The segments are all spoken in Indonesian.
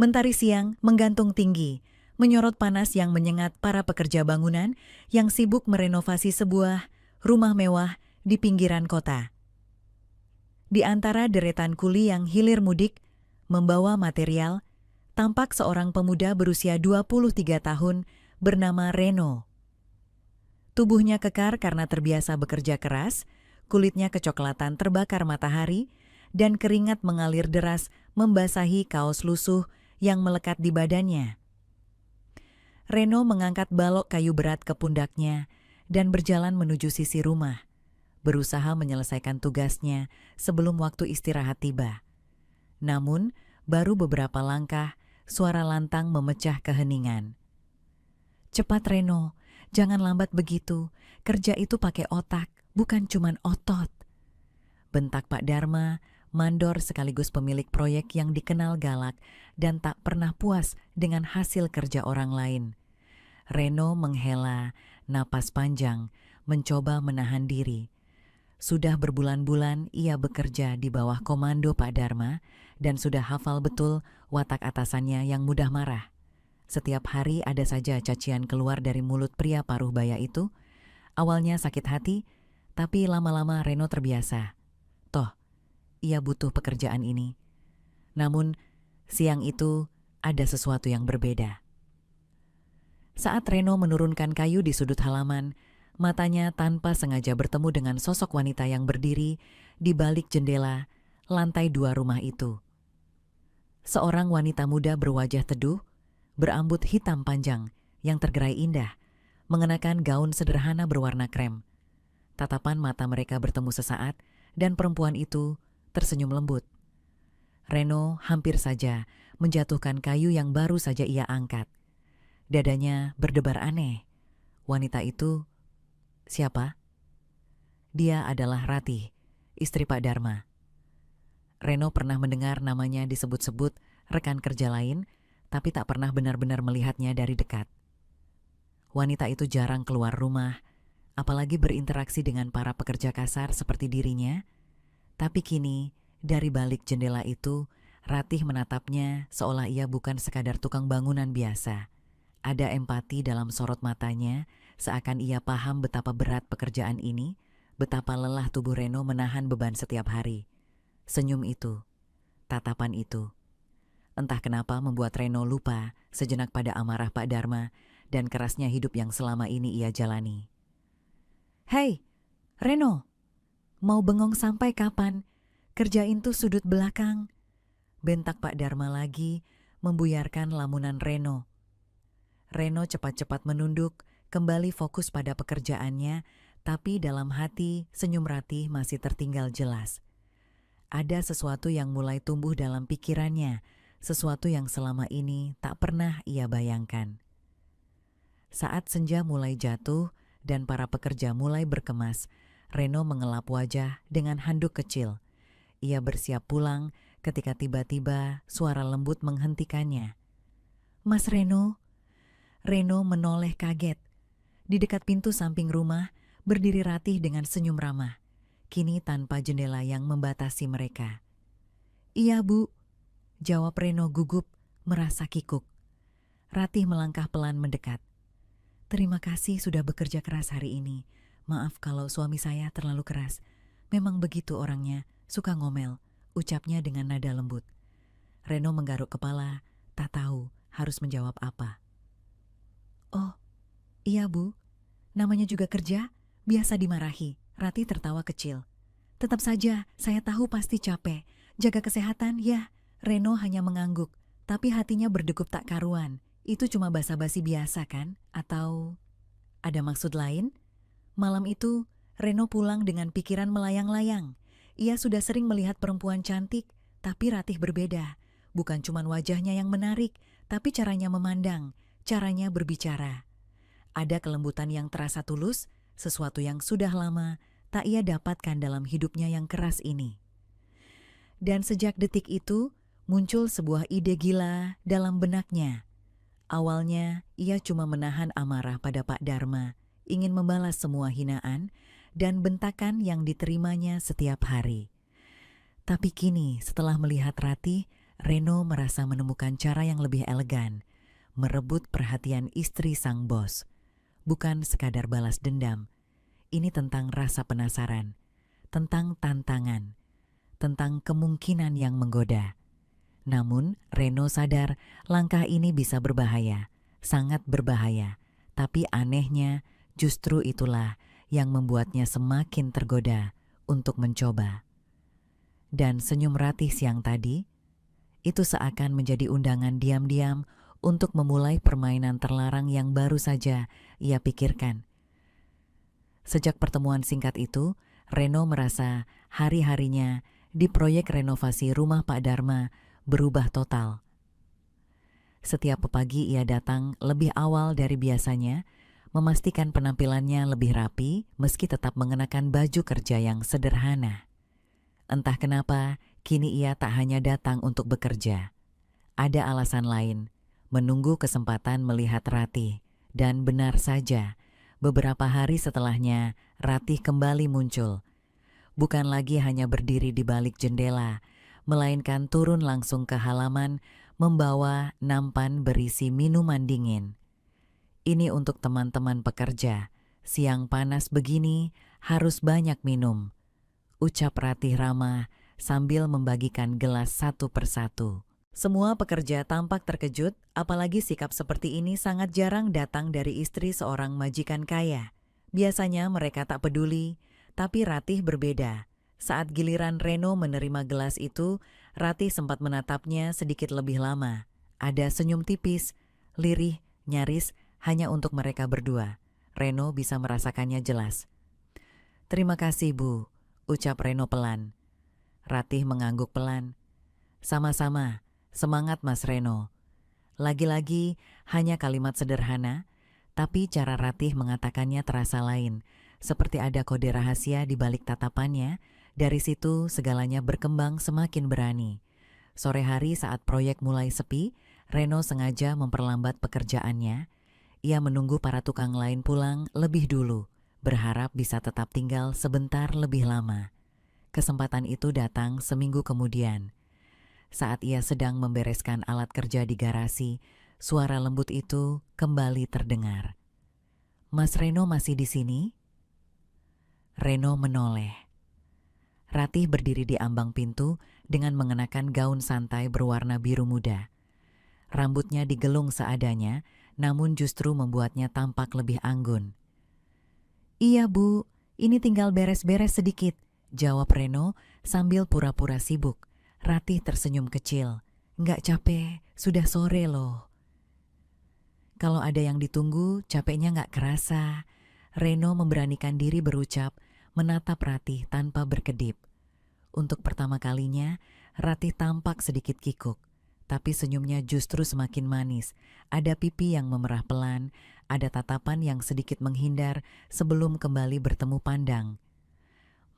Mentari siang menggantung tinggi, menyorot panas yang menyengat para pekerja bangunan yang sibuk merenovasi sebuah rumah mewah di pinggiran kota. Di antara deretan kuli yang hilir mudik, membawa material, tampak seorang pemuda berusia 23 tahun bernama Reno. Tubuhnya kekar karena terbiasa bekerja keras, kulitnya kecoklatan terbakar matahari, dan keringat mengalir deras membasahi kaos lusuh yang melekat di badannya. Reno mengangkat balok kayu berat ke pundaknya dan berjalan menuju sisi rumah, berusaha menyelesaikan tugasnya sebelum waktu istirahat tiba. Namun, baru beberapa langkah, suara lantang memecah keheningan. "Cepat Reno, jangan lambat begitu. Kerja itu pakai otak, bukan cuman otot," bentak Pak Dharma, mandor sekaligus pemilik proyek yang dikenal galak dan tak pernah puas dengan hasil kerja orang lain. Reno menghela napas panjang, mencoba menahan diri. Sudah berbulan-bulan ia bekerja di bawah komando Pak Dharma dan sudah hafal betul watak atasannya yang mudah marah. Setiap hari ada saja cacian keluar dari mulut pria paruh baya itu. Awalnya sakit hati, tapi lama-lama Reno terbiasa. Toh, ia butuh pekerjaan ini. Namun, siang itu ada sesuatu yang berbeda. Saat Reno menurunkan kayu di sudut halaman, matanya tanpa sengaja bertemu dengan sosok wanita yang berdiri di balik jendela lantai 2 rumah itu. Seorang wanita muda berwajah teduh, berambut hitam panjang yang tergerai indah, mengenakan gaun sederhana berwarna krem. Tatapan mata mereka bertemu sesaat dan perempuan itu tersenyum lembut. Reno hampir saja menjatuhkan kayu yang baru saja ia angkat. Dadanya berdebar aneh. Wanita itu siapa? Dia adalah Ratih, istri Pak Dharma. Reno pernah mendengar namanya disebut-sebut rekan kerja lain, tapi tak pernah benar-benar melihatnya dari dekat. Wanita itu jarang keluar rumah, apalagi berinteraksi dengan para pekerja kasar seperti dirinya. Tapi kini, dari balik jendela itu, Ratih menatapnya seolah ia bukan sekadar tukang bangunan biasa. Ada empati dalam sorot matanya, seakan ia paham betapa berat pekerjaan ini, betapa lelah tubuh Reno menahan beban setiap hari. Senyum itu, tatapan itu, entah kenapa membuat Reno lupa sejenak pada amarah Pak Dharma dan kerasnya hidup yang selama ini ia jalani. "Hei, Reno, mau bengong sampai kapan? Kerjain tuh sudut belakang," bentak Pak Dharma lagi, membuyarkan lamunan Reno. Reno cepat-cepat menunduk, kembali fokus pada pekerjaannya, tapi dalam hati senyum Ratih masih tertinggal jelas. Ada sesuatu yang mulai tumbuh dalam pikirannya, sesuatu yang selama ini tak pernah ia bayangkan. Saat senja mulai jatuh dan para pekerja mulai berkemas, Reno mengelap wajah dengan handuk kecil. Ia bersiap pulang ketika tiba-tiba suara lembut menghentikannya. "Mas Reno?" Reno menoleh kaget. Di dekat pintu samping rumah, berdiri Ratih dengan senyum ramah, kini tanpa jendela yang membatasi mereka. "Iya, Bu," jawab Reno gugup, merasa kikuk. Ratih melangkah pelan mendekat. "Terima kasih sudah bekerja keras hari ini. Maaf kalau suami saya terlalu keras. Memang begitu orangnya, suka ngomel," ucapnya dengan nada lembut. Reno menggaruk kepala, tak tahu harus menjawab apa. "Oh, iya Bu. Namanya juga kerja, biasa dimarahi." Ratih tertawa kecil. "Tetap saja, saya tahu pasti capek. Jaga kesehatan, ya." Reno hanya mengangguk, tapi hatinya berdegup tak karuan. Itu cuma basa-basi biasa kan? Atau ada maksud lain? Malam itu, Reno pulang dengan pikiran melayang-layang. Ia sudah sering melihat perempuan cantik, tapi Ratih berbeda. Bukan cuma wajahnya yang menarik, tapi caranya memandang, caranya berbicara. Ada kelembutan yang terasa tulus, sesuatu yang sudah lama tak ia dapatkan dalam hidupnya yang keras ini. Dan sejak detik itu, muncul sebuah ide gila dalam benaknya. Awalnya, ia cuma menahan amarah pada Pak Dharma, ingin membalas semua hinaan dan bentakan yang diterimanya setiap hari. Tapi kini, setelah melihat Ratih, Reno merasa menemukan cara yang lebih elegan, merebut perhatian istri sang bos. Bukan sekadar balas dendam, ini tentang rasa penasaran, tentang tantangan, tentang kemungkinan yang menggoda. Namun, Reno sadar langkah ini bisa berbahaya, sangat berbahaya. Tapi anehnya, justru itulah yang membuatnya semakin tergoda untuk mencoba. Dan senyum Ratih siang tadi, itu seakan menjadi undangan diam-diam untuk memulai permainan terlarang yang baru saja ia pikirkan. Sejak pertemuan singkat itu, Reno merasa hari-harinya di proyek renovasi rumah Pak Dharma berubah total. Setiap pagi ia datang lebih awal dari biasanya, memastikan penampilannya lebih rapi meski tetap mengenakan baju kerja yang sederhana. Entah kenapa, kini ia tak hanya datang untuk bekerja. Ada alasan lain, menunggu kesempatan melihat Ratih. Dan benar saja, beberapa hari setelahnya, Ratih kembali muncul. Bukan lagi hanya berdiri di balik jendela, melainkan turun langsung ke halaman membawa nampan berisi minuman dingin. Ini untuk teman-teman pekerja, siang panas begini harus banyak minum, ucap Ratih ramah sambil membagikan gelas satu persatu. Semua pekerja tampak terkejut, apalagi sikap seperti ini sangat jarang datang dari istri seorang majikan kaya. Biasanya mereka tak peduli, tapi Ratih berbeda. Saat giliran Reno menerima gelas itu, Ratih sempat menatapnya sedikit lebih lama. Ada senyum tipis, lirih, nyaris hanya untuk mereka berdua. Reno bisa merasakannya jelas. "Terima kasih, Bu," ucap Reno pelan. Ratih mengangguk pelan. "Sama-sama. Semangat Mas Reno." Lagi-lagi hanya kalimat sederhana, tapi cara Ratih mengatakannya terasa lain, seperti ada kode rahasia di balik tatapannya. Dari situ segalanya berkembang semakin berani. Sore hari saat proyek mulai sepi, Reno sengaja memperlambat pekerjaannya. Ia menunggu para tukang lain pulang lebih dulu, berharap bisa tetap tinggal sebentar lebih lama. Kesempatan itu datang seminggu kemudian. Saat ia sedang membereskan alat kerja di garasi, suara lembut itu kembali terdengar. "Mas Reno masih di sini?" Reno menoleh. Ratih berdiri di ambang pintu dengan mengenakan gaun santai berwarna biru muda. Rambutnya digelung seadanya, namun justru membuatnya tampak lebih anggun. "Iya, Bu, ini tinggal beres-beres sedikit," jawab Reno sambil pura-pura sibuk. Ratih tersenyum kecil. "Nggak capek, sudah sore loh." Kalau ada yang ditunggu, capeknya nggak kerasa. Reno memberanikan diri berucap, menatap Ratih tanpa berkedip. Untuk pertama kalinya, Ratih tampak sedikit kikuk. Tapi senyumnya justru semakin manis. Ada pipi yang memerah pelan, ada tatapan yang sedikit menghindar sebelum kembali bertemu pandang.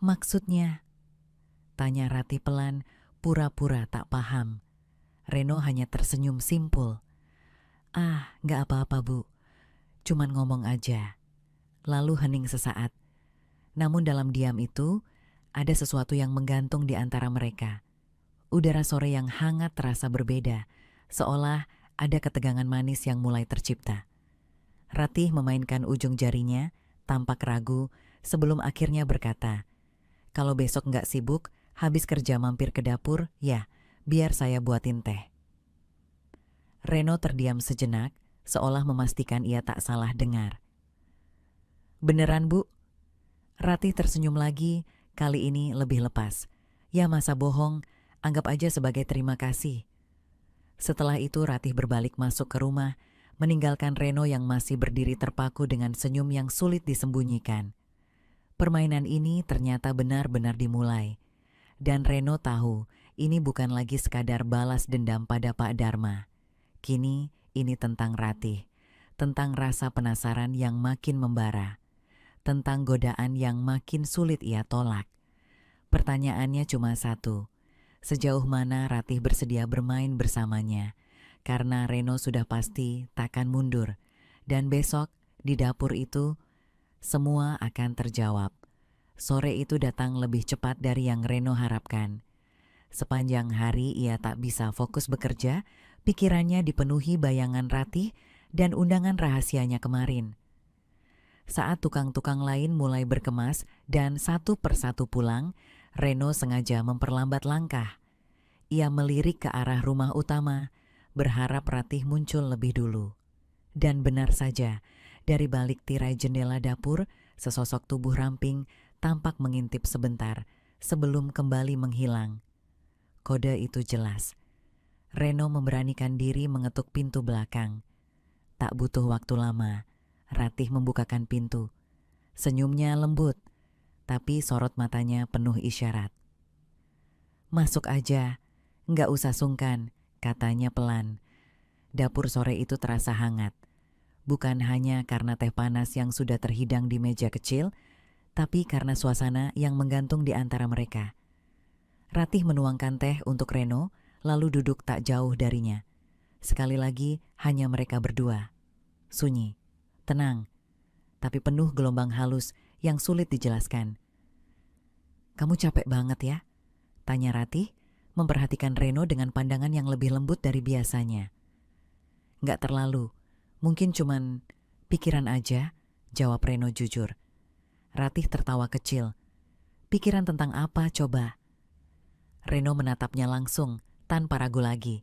"Maksudnya?" tanya Ratih pelan, pura-pura tak paham. Reno hanya tersenyum simpul. "Nggak apa-apa, Bu. Cuman ngomong aja." Lalu hening sesaat. Namun dalam diam itu, ada sesuatu yang menggantung di antara mereka. Udara sore yang hangat terasa berbeda, seolah ada ketegangan manis yang mulai tercipta. Ratih memainkan ujung jarinya, tampak ragu, sebelum akhirnya berkata, "Kalau besok nggak sibuk, habis kerja mampir ke dapur, ya, biar saya buatin teh." Reno terdiam sejenak, seolah memastikan ia tak salah dengar. "Beneran, Bu?" Ratih tersenyum lagi, kali ini lebih lepas. "Ya masa bohong, anggap aja sebagai terima kasih." Setelah itu Ratih berbalik masuk ke rumah, meninggalkan Reno yang masih berdiri terpaku dengan senyum yang sulit disembunyikan. Permainan ini ternyata benar-benar dimulai. Dan Reno tahu ini bukan lagi sekadar balas dendam pada Pak Dharma. Kini ini tentang Ratih, tentang rasa penasaran yang makin membara, tentang godaan yang makin sulit ia tolak. Pertanyaannya cuma satu, sejauh mana Ratih bersedia bermain bersamanya? Karena Reno sudah pasti takkan mundur. Dan besok di dapur itu semua akan terjawab. Sore itu datang lebih cepat dari yang Reno harapkan. Sepanjang hari ia tak bisa fokus bekerja, pikirannya dipenuhi bayangan Ratih dan undangan rahasianya kemarin. Saat tukang-tukang lain mulai berkemas dan satu persatu pulang, Reno sengaja memperlambat langkah. Ia melirik ke arah rumah utama, berharap Ratih muncul lebih dulu. Dan benar saja, dari balik tirai jendela dapur, sesosok tubuh ramping tampak mengintip sebentar sebelum kembali menghilang. Kode itu jelas. Reno memberanikan diri mengetuk pintu belakang. Tak butuh waktu lama, Ratih membukakan pintu. Senyumnya lembut, tapi sorot matanya penuh isyarat. "Masuk aja, nggak usah sungkan," katanya pelan. Dapur sore itu terasa hangat. Bukan hanya karena teh panas yang sudah terhidang di meja kecil, tapi karena suasana yang menggantung di antara mereka. Ratih menuangkan teh untuk Reno, lalu duduk tak jauh darinya. Sekali lagi, hanya mereka berdua. Sunyi, tenang, tapi penuh gelombang halus yang sulit dijelaskan. "Kamu capek banget ya?" tanya Ratih, memperhatikan Reno dengan pandangan yang lebih lembut dari biasanya. "Nggak terlalu, mungkin cuman pikiran aja," jawab Reno jujur. Ratih tertawa kecil. "Pikiran tentang apa coba?" Reno menatapnya langsung, tanpa ragu lagi.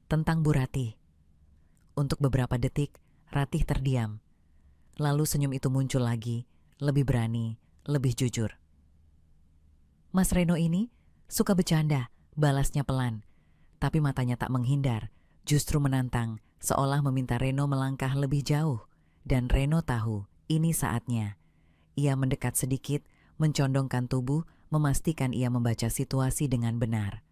"Tentang Bu Ratih." Untuk beberapa detik, Ratih terdiam. Lalu senyum itu muncul lagi, lebih berani, lebih jujur. "Mas Reno ini suka bercanda," balasnya pelan. Tapi matanya tak menghindar, justru menantang, seolah meminta Reno melangkah lebih jauh. Dan Reno tahu, ini saatnya. Ia mendekat sedikit, mencondongkan tubuh, memastikan ia membaca situasi dengan benar.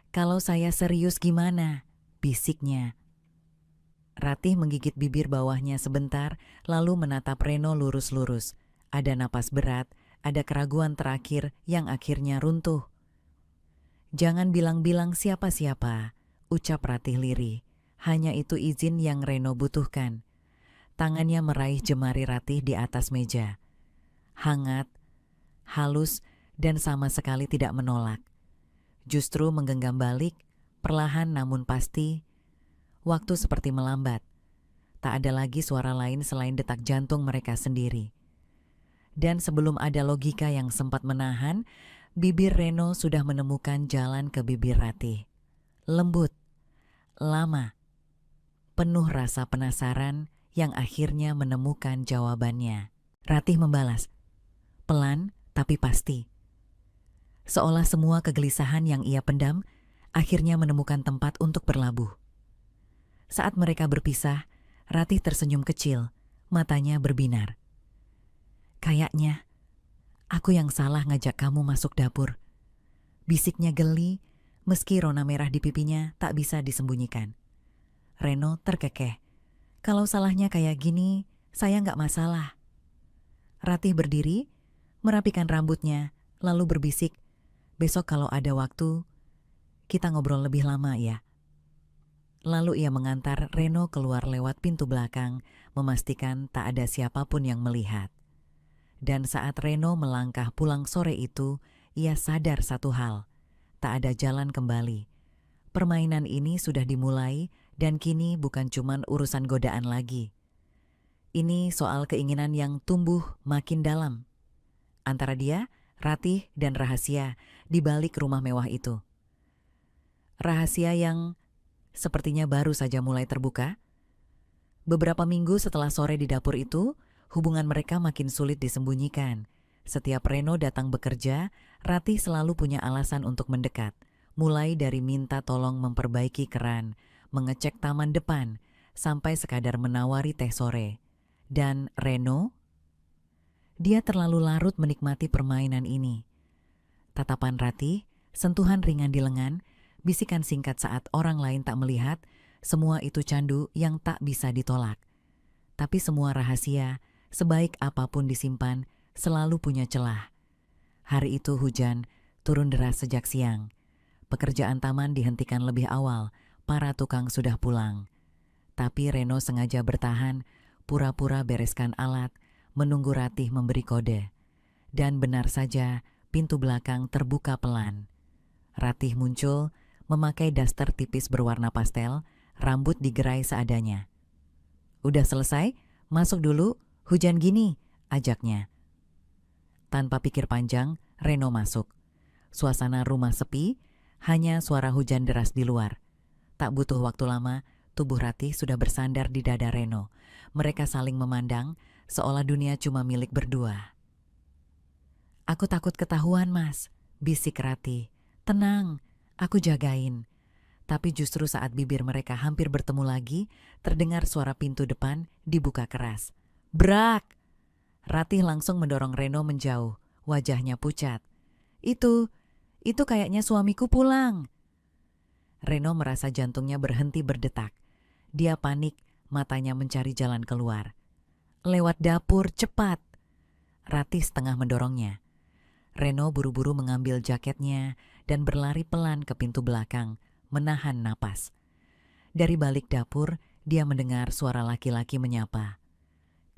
"Kalau saya serius gimana?" bisiknya. Ratih menggigit bibir bawahnya sebentar, lalu menatap Reno lurus-lurus. Ada napas berat, ada keraguan terakhir yang akhirnya runtuh. "Jangan bilang-bilang siapa-siapa," ucap Ratih lirih. Hanya itu izin yang Reno butuhkan. Tangannya meraih jemari Ratih di atas meja. Hangat, halus, dan sama sekali tidak menolak. Justru menggenggam balik, perlahan namun pasti. Waktu seperti melambat. Tak ada lagi suara lain selain detak jantung mereka sendiri. Dan sebelum ada logika yang sempat menahan, bibir Reno sudah menemukan jalan ke bibir Ratih. Lembut, lama, penuh rasa penasaran yang akhirnya menemukan jawabannya. Ratih membalas, pelan tapi pasti. Seolah semua kegelisahan yang ia pendam akhirnya menemukan tempat untuk berlabuh. Saat mereka berpisah, Ratih tersenyum kecil, matanya berbinar. "Kayaknya aku yang salah ngajak kamu masuk dapur," bisiknya geli, meski rona merah di pipinya tak bisa disembunyikan. Reno terkekeh. "Kalau salahnya kayak gini, saya nggak masalah." Ratih berdiri, merapikan rambutnya, lalu berbisik, "Besok kalau ada waktu, kita ngobrol lebih lama ya." Lalu ia mengantar Reno keluar lewat pintu belakang, memastikan tak ada siapapun yang melihat. Dan saat Reno melangkah pulang sore itu, ia sadar satu hal, tak ada jalan kembali. Permainan ini sudah dimulai dan kini bukan cuman urusan godaan lagi. Ini soal keinginan yang tumbuh makin dalam. Antara dia, Ratih, dan rahasia di balik rumah mewah itu. Rahasia yang sepertinya baru saja mulai terbuka. Beberapa minggu setelah sore di dapur itu, hubungan mereka makin sulit disembunyikan. Setiap Reno datang bekerja, Ratih selalu punya alasan untuk mendekat. Mulai dari minta tolong memperbaiki keran, mengecek taman depan, sampai sekadar menawari teh sore. Dan Reno, dia terlalu larut menikmati permainan ini. Tatapan Ratih, sentuhan ringan di lengan, bisikan singkat saat orang lain tak melihat, semua itu candu yang tak bisa ditolak. Tapi semua rahasia, sebaik apapun disimpan, selalu punya celah. Hari itu hujan, turun deras sejak siang. Pekerjaan taman dihentikan lebih awal, para tukang sudah pulang. Tapi Reno sengaja bertahan, pura-pura bereskan alat, menunggu Ratih memberi kode. Dan benar saja, pintu belakang terbuka pelan. Ratih muncul, memakai daster tipis berwarna pastel, rambut digerai seadanya. "Udah selesai? Masuk dulu, hujan gini," ajaknya. Tanpa pikir panjang, Reno masuk. Suasana rumah sepi, hanya suara hujan deras di luar. Tak butuh waktu lama, tubuh Ratih sudah bersandar di dada Reno. Mereka saling memandang, seolah dunia cuma milik berdua. "Aku takut ketahuan, Mas," bisik Ratih. "Tenang, aku jagain." Tapi justru saat bibir mereka hampir bertemu lagi, terdengar suara pintu depan dibuka keras. Brak! Ratih langsung mendorong Reno menjauh, wajahnya pucat. Itu kayaknya suamiku pulang." Reno merasa jantungnya berhenti berdetak. Dia panik, matanya mencari jalan keluar. "Lewat dapur, cepat!" Ratih setengah mendorongnya. Reno buru-buru mengambil jaketnya dan berlari pelan ke pintu belakang, menahan napas. Dari balik dapur, dia mendengar suara laki-laki menyapa.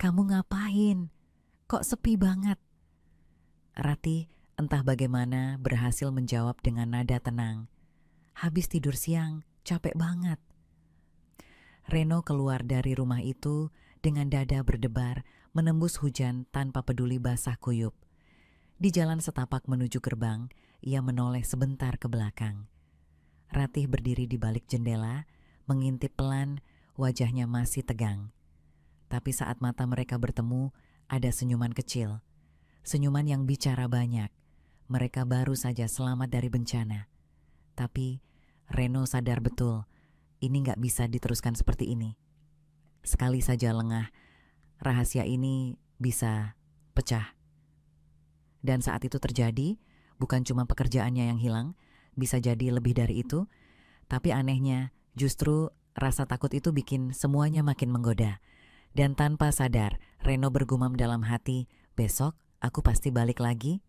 "Kamu ngapain? Kok sepi banget?" Ratih entah bagaimana berhasil menjawab dengan nada tenang. "Habis tidur siang, capek banget." Reno keluar dari rumah itu dengan dada berdebar, menembus hujan tanpa peduli basah kuyup. Di jalan setapak menuju gerbang, ia menoleh sebentar ke belakang. Ratih berdiri di balik jendela, mengintip pelan, wajahnya masih tegang. Tapi saat mata mereka bertemu, ada senyuman kecil. Senyuman yang bicara banyak. Mereka baru saja selamat dari bencana. Tapi Reno sadar betul, ini gak bisa diteruskan seperti ini. Sekali saja lengah, rahasia ini bisa pecah. Dan saat itu terjadi, bukan cuma pekerjaannya yang hilang, bisa jadi lebih dari itu. Tapi anehnya, justru rasa takut itu bikin semuanya makin menggoda. Dan tanpa sadar, Reno bergumam dalam hati, "Besok aku pasti balik lagi